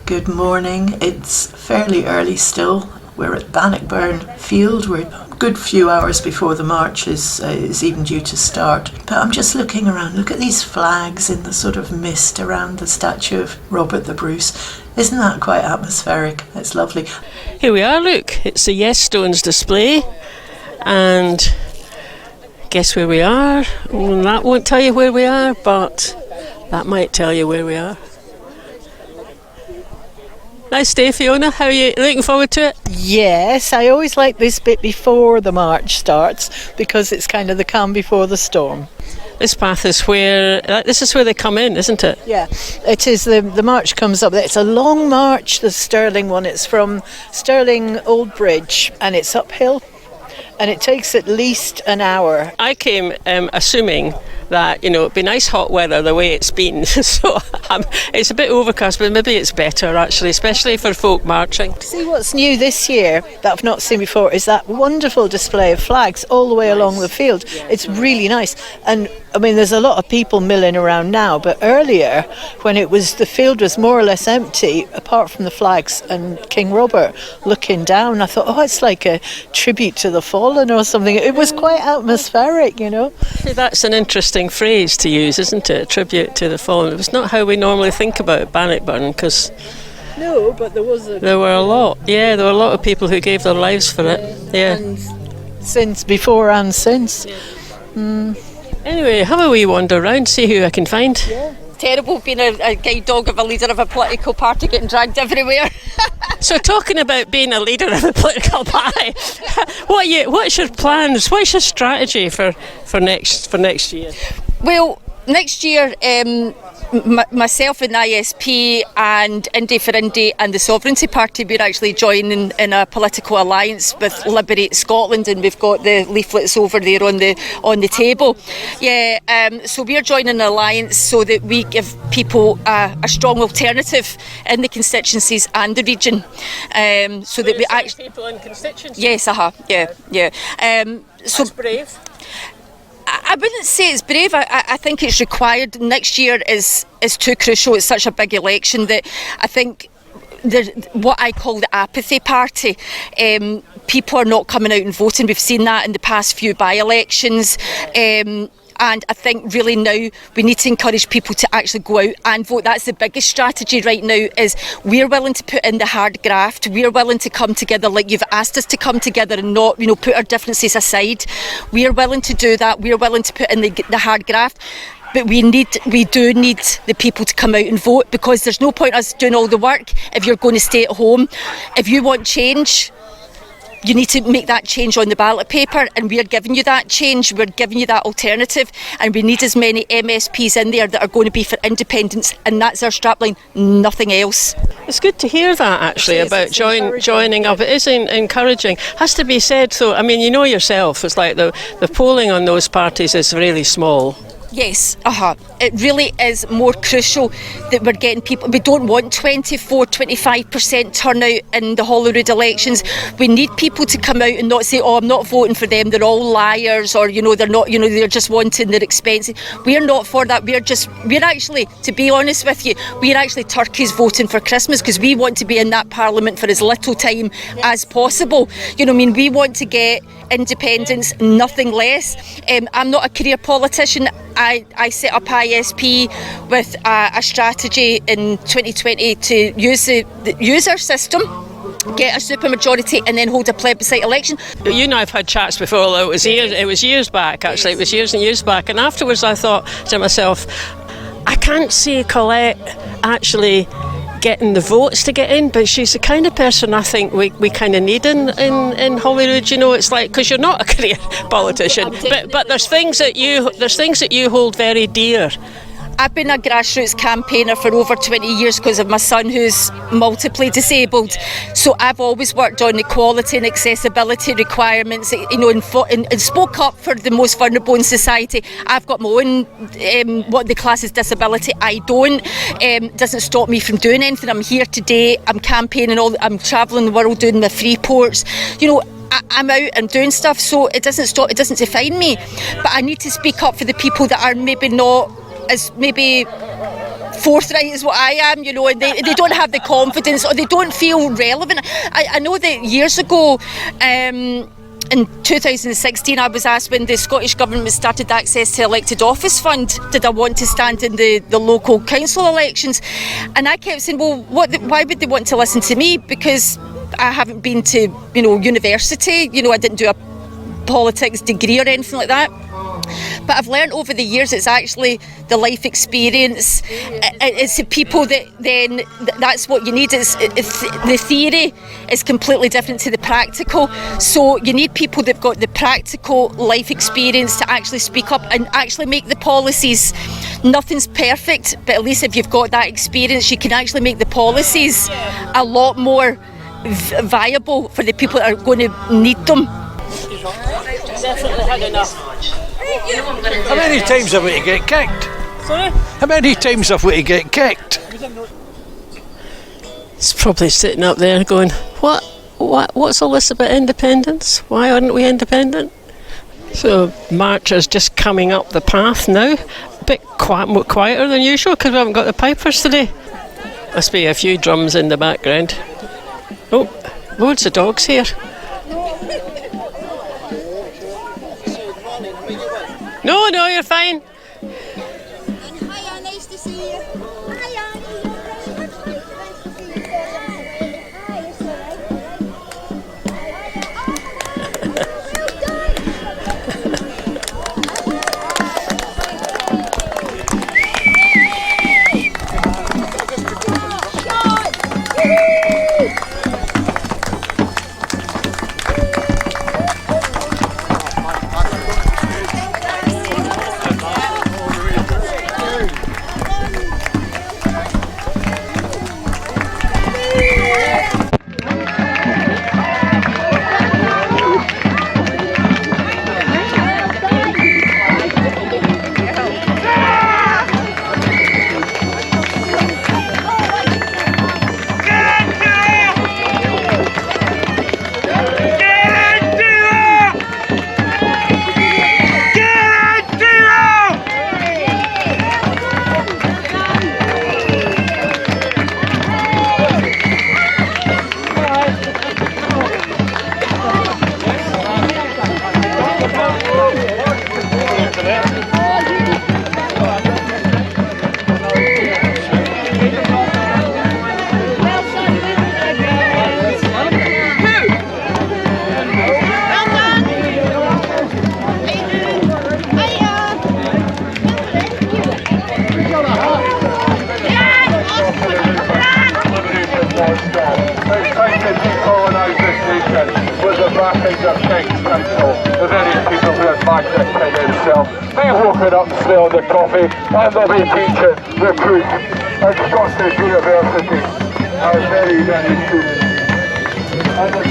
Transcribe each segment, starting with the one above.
Good morning. It's fairly early still. We're at Bannockburn field. We're a good few hours before the march is even due to start. But I'm just looking around. Look at these flags in the sort of mist around the statue of Robert the Bruce. Isn't that quite atmospheric? It's lovely. Here we are, look. It's the Yes Stones display. And guess where we are? Well, that won't tell you where we are, but that might tell you where we are. Nice day, Fiona. How are you looking forward to it? Yes, I always like this bit before the march starts because it's kind of the calm before the storm. This path is where they come in, isn't it? Yeah, it is. The march comes up. It's a long march, the Stirling one. It's from Stirling Old Bridge and it's uphill and it takes at least an hour. I came assuming that, it'd be nice hot weather the way it's been. So it's a bit overcast, but maybe it's better actually, especially for folk marching. See what's new this year that I've not seen before is that wonderful display of flags all the way along the field. It's really nice. And I mean, there's a lot of people milling around now, but earlier when the field was more or less empty, apart from the flags and King Robert looking down, I thought, it's like a tribute to the fallen or something. It was quite atmospheric, See, that's an interesting phrase to use, isn't it? A tribute to the fallen. It was not how we normally think about Bannockburn, because no, but there were a lot. Yeah, there were a lot of people who gave their lives for it. Yeah. And since, before and since. Yeah. Anyway, have a wee wander around, see who I can find. Yeah. Terrible being a guide dog of a leader of a political party getting dragged everywhere. So talking about being a leader of a political party, what's your plans? What's your strategy for next year? Well, next year, myself and ISP and Indie for Indie and the Sovereignty Party, we're actually joining in a political alliance with Liberate Scotland, and we've got the leaflets over there on the table. Yeah, so we're joining an alliance so that we give people a strong alternative in the constituencies and the region. So that we actually people in constituencies. Yes, yeah. That's brave. I wouldn't say it's brave. I think it's required. Next year is too crucial. It's such a big election that I think there's what I call the apathy party. People are not coming out and voting. We've seen that in the past few by-elections. And I think really now we need to encourage people to actually go out and vote. That's the biggest strategy right now, is we're willing to put in the hard graft. We're willing to come together like you've asked us to come together and not, put our differences aside. We're willing to do that. We're willing to put in the hard graft. But we do need the people to come out and vote, because there's no point us doing all the work if you're going to stay at home. If you want change, you need to make that change on the ballot paper, and we're giving you that change, we're giving you that alternative, and we need as many MSPs in there that are going to be for independence, and that's our strapline, nothing else. It's good to hear that actually about joining up. It is encouraging. Has to be said though, I mean, yourself, it's like the polling on those parties is really small. Yes, it really is more crucial that we're getting people. We don't want 24-25% turnout in the Holyrood elections. We need people to come out and not say, I'm not voting for them, they're all liars, or they're not, they're just wanting their expenses. We're not for that. We're actually, to be honest with you, we're actually turkeys voting for Christmas, because we want to be in that parliament for as little time as possible. We want to get independence, nothing less. I'm not a career politician. I set up ISP with a strategy in 2020 to use our system, get a supermajority, and then hold a plebiscite election. You and I have had chats before, although it was years back actually. It was years and years back, and afterwards I thought to myself, I can't see Colette actually getting the votes to get in, but she's the kind of person I think we kind of need in Holyrood. It's like, because you're not a career politician, but there's things that you hold very dear. I've been a grassroots campaigner for over 20 years because of my son, who's multiply disabled. So I've always worked on equality and accessibility requirements, and spoke up for the most vulnerable in society. I've got my own what they class as disability. I don't. Doesn't stop me from doing anything. I'm here today. I'm campaigning. I'm travelling the world doing my free ports. I'm out and doing stuff, so it doesn't define me. But I need to speak up for the people that are maybe not as maybe forthright as what I am, you know, and they don't have the confidence, or they don't feel relevant. I know that years ago, in 2016, I was asked when the Scottish Government started access to elected office fund, did I want to stand in the local council elections? And I kept saying, well, why would they want to listen to me? Because I haven't been to, university, I didn't do a politics degree or anything like that. But I've learned over the years it's actually the life experience, it's the people that then, that's what you need. Is the theory is completely different to the practical, so you need people that've got the practical life experience to actually speak up and actually make the policies. Nothing's perfect, but at least if you've got that experience, you can actually make the policies a lot more viable for the people that are going to need them. Definitely had enough. How many times have we to get kicked? Sorry? How many times have we to get kicked? It's probably sitting up there going, what's all this about independence? Why aren't we independent? So March is just coming up the path now. A bit more quieter than usual because we haven't got the pipers today. Must be a few drums in the background. Oh, loads of dogs here. No, you're fine. Hiya, nice to see you. Hiya. Hi, it's The various people who have magnetic themselves. They've woken up and smelled the coffee, and they'll be teaching recruits at Scottish University are very, very students. And the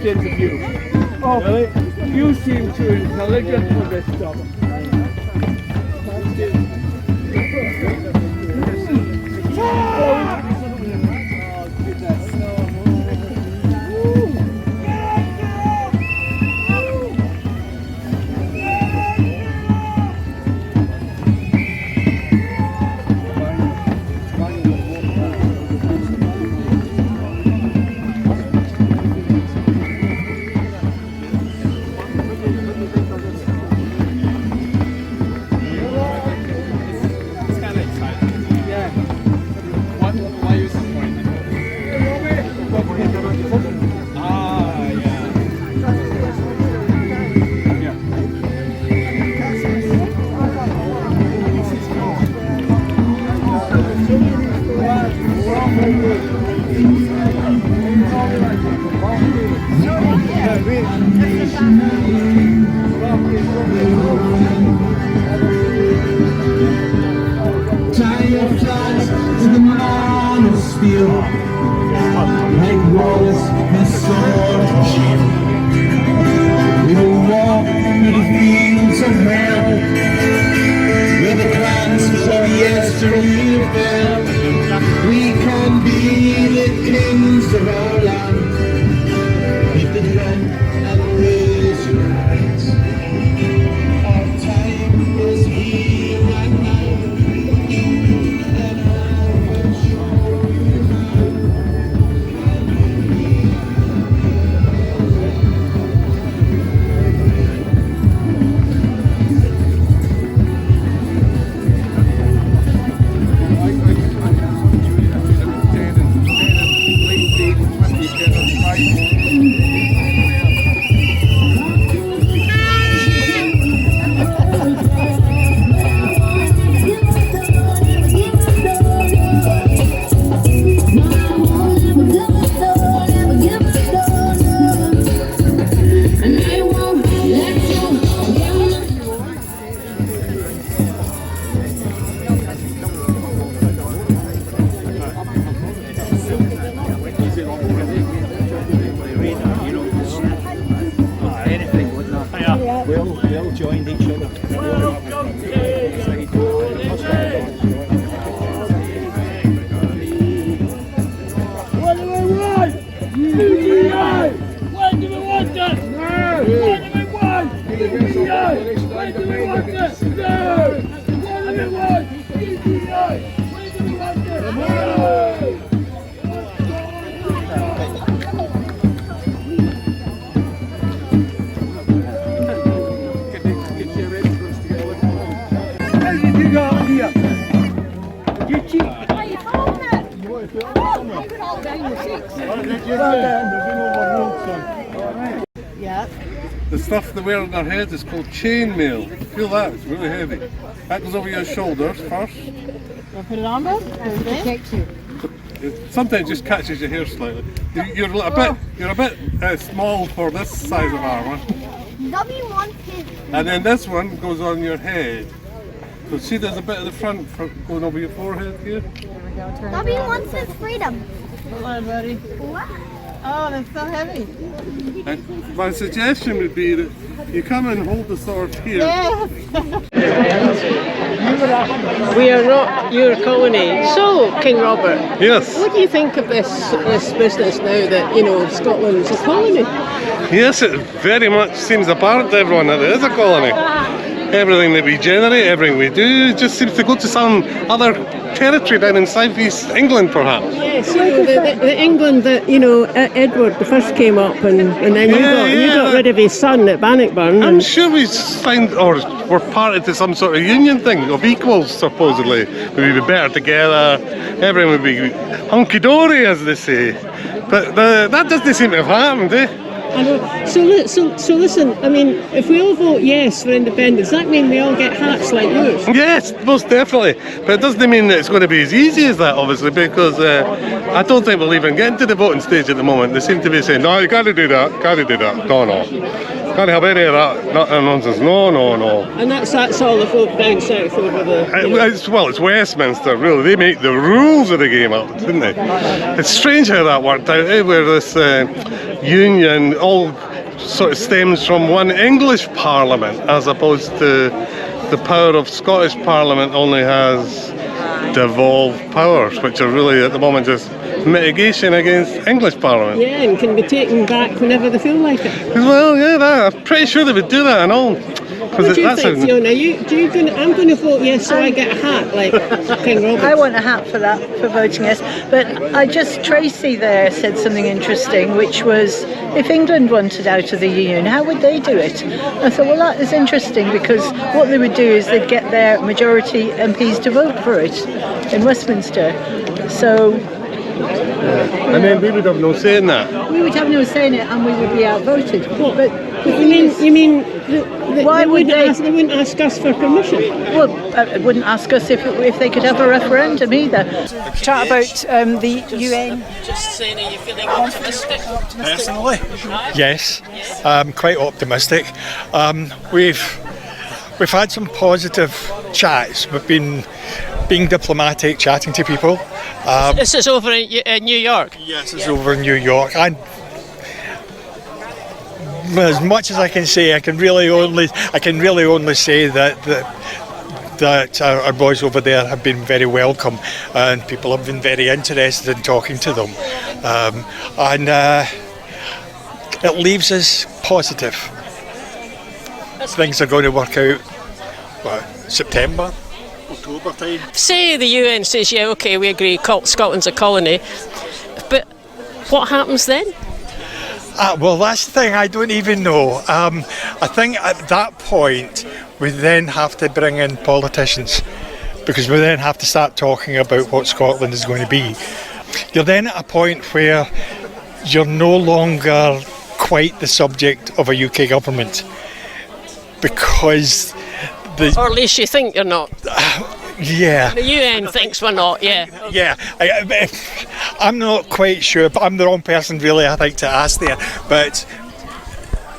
Interview. Oh, really? You seem too intelligent for this job. We all joined each other. What do we want? UGI! When do we want it? No! When do we want? UGI! When do we want it? No! What do we want? UGI! When do we want it? No! You got here. You cheat. Yeah. The stuff they wear on their heads is called chainmail. Feel that? It's really heavy. That goes over your shoulders first. Put it on, Bob? Protect you. It sometimes just catches your hair slightly. You're a bit small for this size of armour. And then this one goes on your head. So see, there's a bit at the front going over your forehead here. Dobby wants his freedom. Hold on, buddy. What? Oh, that's so heavy. And my suggestion would be that you come and hold the sword here. Yes. We are not your colony. So, King Robert, Yes. what do you think of this business now that, you know, Scotland's a colony? Yes, it very much seems apparent to everyone that it is a colony. everything that we generate, everything we do, just seems to go to some other territory down in South East England, perhaps. Yes, the England that Edward the First came up, and then you got rid of his son at Bannockburn. I'm sure we signed or were party to some sort of union thing of equals, supposedly. We'd be better together, everyone would be hunky-dory, as they say. But that doesn't seem to have happened, eh? I know. So listen, I mean, if we all vote yes for independence, that means we all get hats like yours? Yes, most definitely. But it doesn't mean that it's going to be as easy as that, obviously, because I don't think we'll even get to the voting stage at the moment. They seem to be saying, no, you got to do that, no. Can't have any of that nonsense, no. And that's all the folk down south over the... It's Westminster, really. They make the rules of the game up, didn't they? It's strange how that worked out, where this union all sort of stems from one English Parliament, as opposed to the power of Scottish Parliament only has devolved powers, which are really at the moment just mitigation against English Parliament. Yeah, and can be taken back whenever they feel like it. Well, yeah, I'm pretty sure they would do that and all. What do you think, Fiona? I'm going to vote yes, so I get a hat like King Robert. I want a hat for that, for voting yes. But Tracy there said something interesting, which was if England wanted out of the Union, how would they do it? I thought, well, that is interesting, because what they would do is they'd get their majority MPs to vote for it in Westminster. So... and then we would have no say in that. We would have no say in it, and we would be outvoted. But you mean why would they? They wouldn't ask us for permission? Well, it wouldn't ask us if they could have a referendum either. Chat about the UN. Just saying, are you feeling optimistic? Personally, yes, quite optimistic. We've had some positive chats. We've been being diplomatic, chatting to people. This is over in New York. Yes, it's over in New York. And as much as I can say, I can really only say that our boys over there have been very welcome, and people have been very interested in talking to them, and it leaves us positive. Things are going to work out. September, October time. Say the UN says, yeah, okay, we agree, Scotland's a colony, but what happens then? Well, that's the thing, I don't even know. I think at that point we then have to bring in politicians, because we then have to start talking about what Scotland is going to be. You're then at a point where you're no longer quite the subject of a UK government, because or at least you think you're not. Yeah. The UN thinks we're not, yeah. Yeah. I'm not quite sure, but I'm the wrong person really, I think, to ask there. But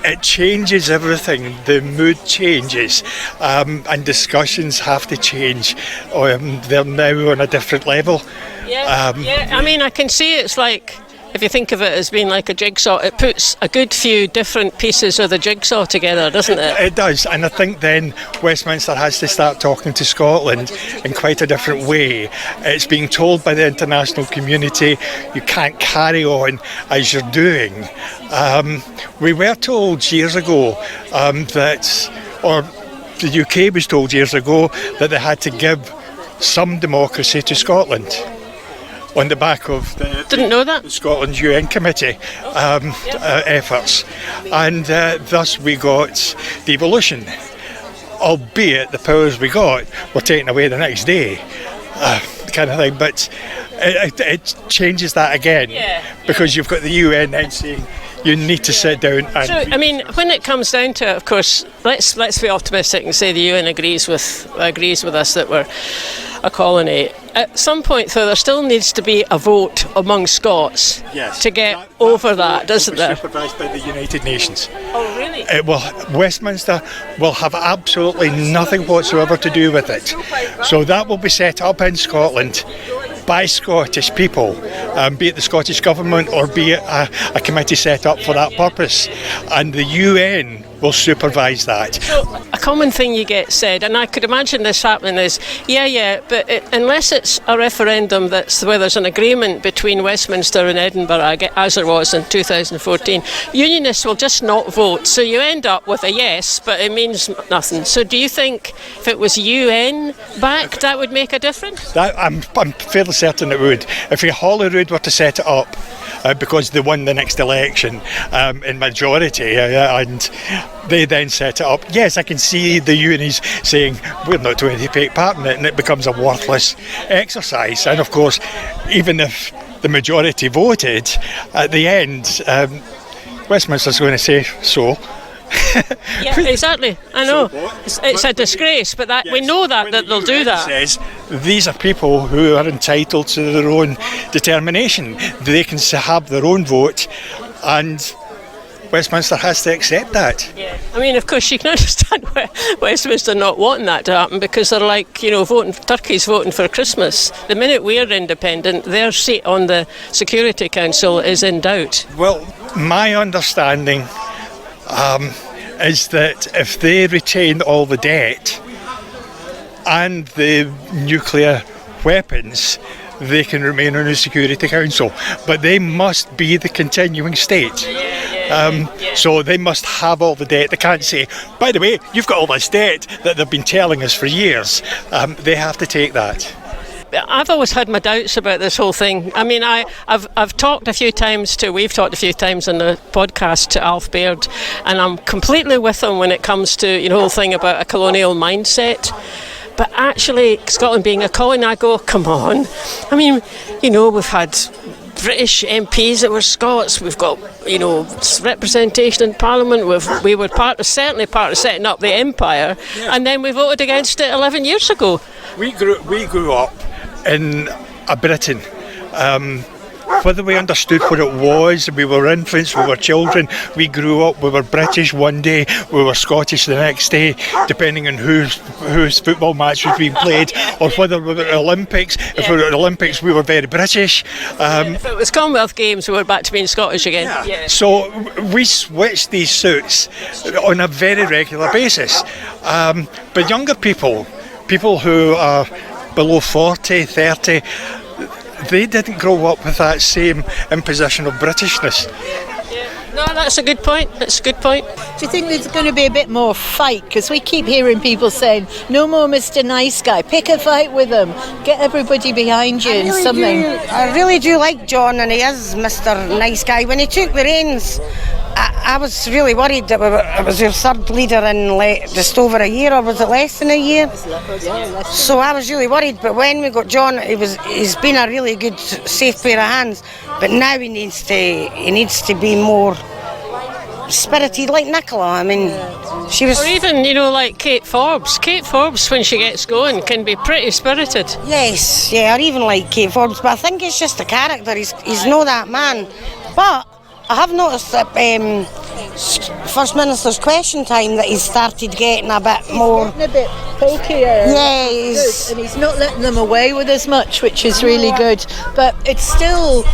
it changes everything. The mood changes, and discussions have to change. They're now on a different level. Yeah, I mean, I can see it's like, if you think of it as being like a jigsaw, it puts a good few different pieces of the jigsaw together, doesn't it? It does, and I think then Westminster has to start talking to Scotland in quite a different way. It's being told by the international community, you can't carry on as you're doing. We were told years ago or the UK was told years ago, that they had to give some democracy to Scotland, on the back of the Scotland UN Committee efforts, and thus we got devolution, albeit the powers we got were taken away the next day, kind of thing. But it changes that again, because you've got the UN then saying you need to sit down and... So, I mean, when it comes down to it, of course, let's be optimistic and say the UN agrees with us that we're a colony. At some point, though, there still needs to be a vote among Scots to get over that, doesn't there? Supervised by the United Nations. Oh, really? Westminster will have absolutely nothing whatsoever to do with it. So that will be set up in Scotland by Scottish people, be it the Scottish Government or be it a committee set up for that purpose. And the UN will supervise that. A common thing you get said, and I could imagine this happening, is, but unless it's a referendum where there's an agreement between Westminster and Edinburgh, as there was in 2014, unionists will just not vote. So you end up with a yes, but it means nothing. So do you think if it was UN backed, that would make a difference? I'm fairly certain it would. If Holyrood were to set it up, because they won the next election in majority, and they then set it up, yes, I can see the unis saying we're not going to take part in it, and it becomes a worthless exercise. And of course, even if the majority voted, at the end, Westminster's going to say so. Yeah, exactly. I know. It's a disgrace, but we know that they'll do that. Says these are people who are entitled to their own determination. They can have their own vote, and Westminster has to accept that. Yeah. I mean, of course, you can understand Westminster not wanting that to happen, because they're like, turkeys voting for Christmas. The minute we're independent, their seat on the Security Council is in doubt. Well, my understanding is that if they retain all the debt and the nuclear weapons, they can remain on the Security Council, but they must be the continuing state. So they must have all the debt. They can't say, by the way, you've got all this debt that they've been telling us for years. They have to take that. I've always had my doubts about this whole thing. I mean, we've talked a few times on the podcast to Alf Baird, and I'm completely with him when it comes to the whole thing about a colonial mindset. But actually, Scotland being a colony, I go, come on. I mean, we've had British MPs that were Scots. We've got, representation in Parliament. We were certainly part of setting up the empire, and then we voted against it 11 years ago. We grew up in a Britain. Whether we understood what it was, we were infants, we were children, we grew up, we were British one day, we were Scottish the next day, depending on whose football match was being played, or whether we were at Olympics. If we were at Olympics, we were very British. If it was Commonwealth Games, we were back to being Scottish again. Yeah. So we switched these suits on a very regular basis. But younger people who are below 40, 30, they didn't grow up with that same imposition of Britishness. No, that's a good point. Do you think there's going to be a bit more fight? Because we keep hearing people saying, no more Mr. Nice Guy, pick a fight with him, get everybody behind you and something. I really do like John, and he is Mr. Nice Guy. When he took the reins, I was really worried that it was your third leader in just over a year, or was it less than a year? So I was really worried, but when we got John, he's been a really good, safe pair of hands. But now he needs to be more spirited, like Nicola. I mean, she was. Or even, like Kate Forbes. Kate Forbes, when she gets going, can be pretty spirited. Yes, or even like Kate Forbes. But I think it's just a character. He's not that man. But I have noticed that First Minister's Question Time that he's started getting a bit more. A bit pokier. Yeah, and he's not letting them away with as much, which is really good. But it's still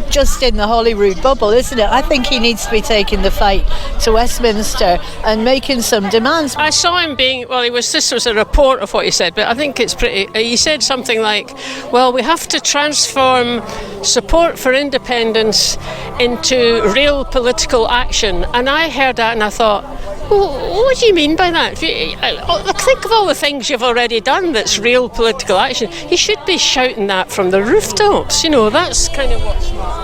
just in the Holyrood bubble, isn't it? I think he needs to be taking the fight to Westminster and making some demands. I saw him this was a report of what he said, but I think it's pretty, he said something like, well, we have to transform support for independence into real political action. And I heard that and I thought, well, what do you mean by that? Think of all the things you've already done that's real political action. You should be shouting that from the rooftops. That's kind of what's wrong.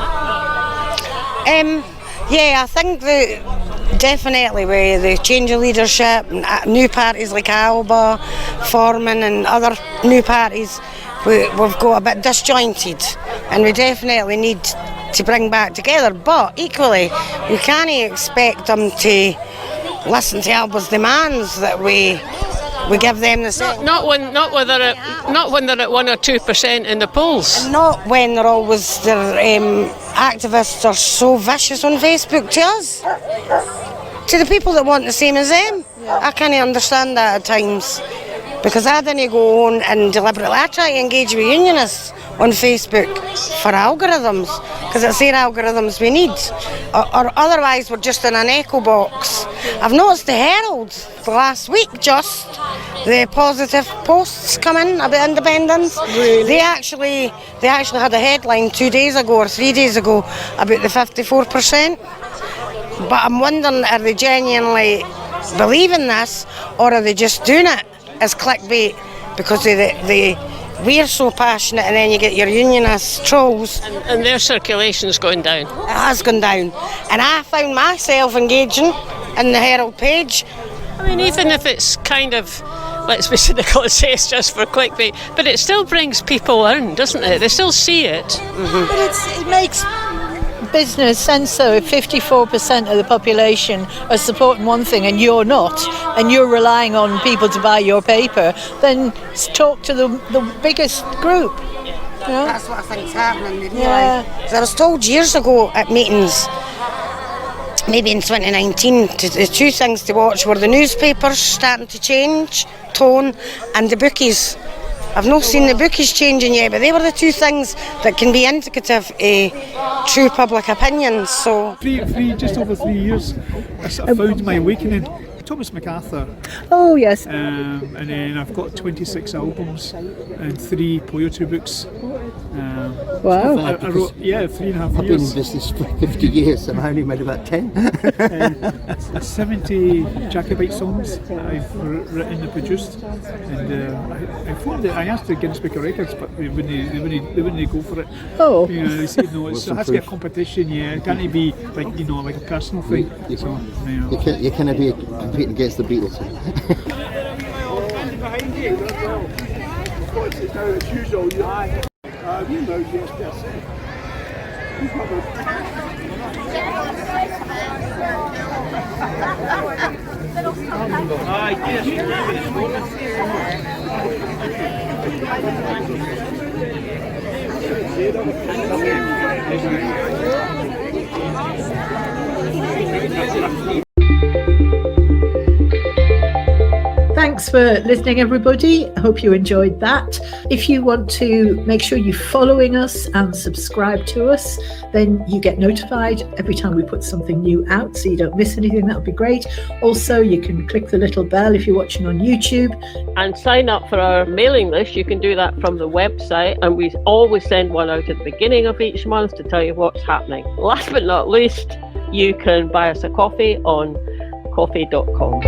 I think that definitely with the change of leadership, new parties like Alba forming and other new parties, we've got a bit disjointed, and we definitely need to bring back together. But equally, we can't expect them to listen to Alba's demands that we give them the same. Not when they're at 1 or 2% in the polls. And not when they're always their activists are so vicious on Facebook to us, to the people that want the same as them. I can't understand that at times. because I didn't go on and deliberately. I try to engage with unionists on Facebook for algorithms, because it's their algorithms we need, or otherwise we're just in an echo box. I've noticed the Herald the last week, just the positive posts come in about independence. Really? They actually had a headline 2 days ago or 3 days ago about the 54%. But I'm wondering, are they genuinely believing this, or are they just doing it as clickbait because we're so passionate, and then you get your unionist trolls. And their circulation's going down. It has gone down. And I found myself engaging in the Herald page. I mean, even if it's kind of, let's be cynical and say it's just for clickbait, but it still brings people in, doesn't it? They still see it. Mm-hmm. But it makes business sense, so if 54% of the population are supporting one thing and you're not, and you're relying on people to buy your paper, then talk to the biggest group. Yeah. That's what I think's happening. Yeah. I was told years ago at meetings, maybe in 2019, the two things to watch were the newspapers starting to change tone and the bookies. I've not seen the bookies changing yet, but they were the two things that can be indicative of true public opinion. So, just over 3 years, I sort of found my awakening. Thomas MacArthur. Oh yes. And then I've got 26 albums and 3 poetry books. Wow. I wrote, 3.5 years. I've been in business for 50 years and I only made about 10. 70 Jacobite songs that I've written and produced. And I phoned it. I asked the Guinness Book of Records, but they wouldn't go for it. Oh. You know, they said no, it has to be a competition. Yeah, it can't be like a personal thing. You can't be competing against the Beatles. Thanks for listening, everybody. I hope you enjoyed that. If you want to make sure you're following us and subscribe to us, then you get notified every time we put something new out, so you don't miss anything. That would be great. Also, you can click the little bell if you're watching on YouTube. And sign up for our mailing list. You can do that from the website, and we always send one out at the beginning of each month to tell you what's happening. Last but not least, you can buy us a coffee on coffee.com.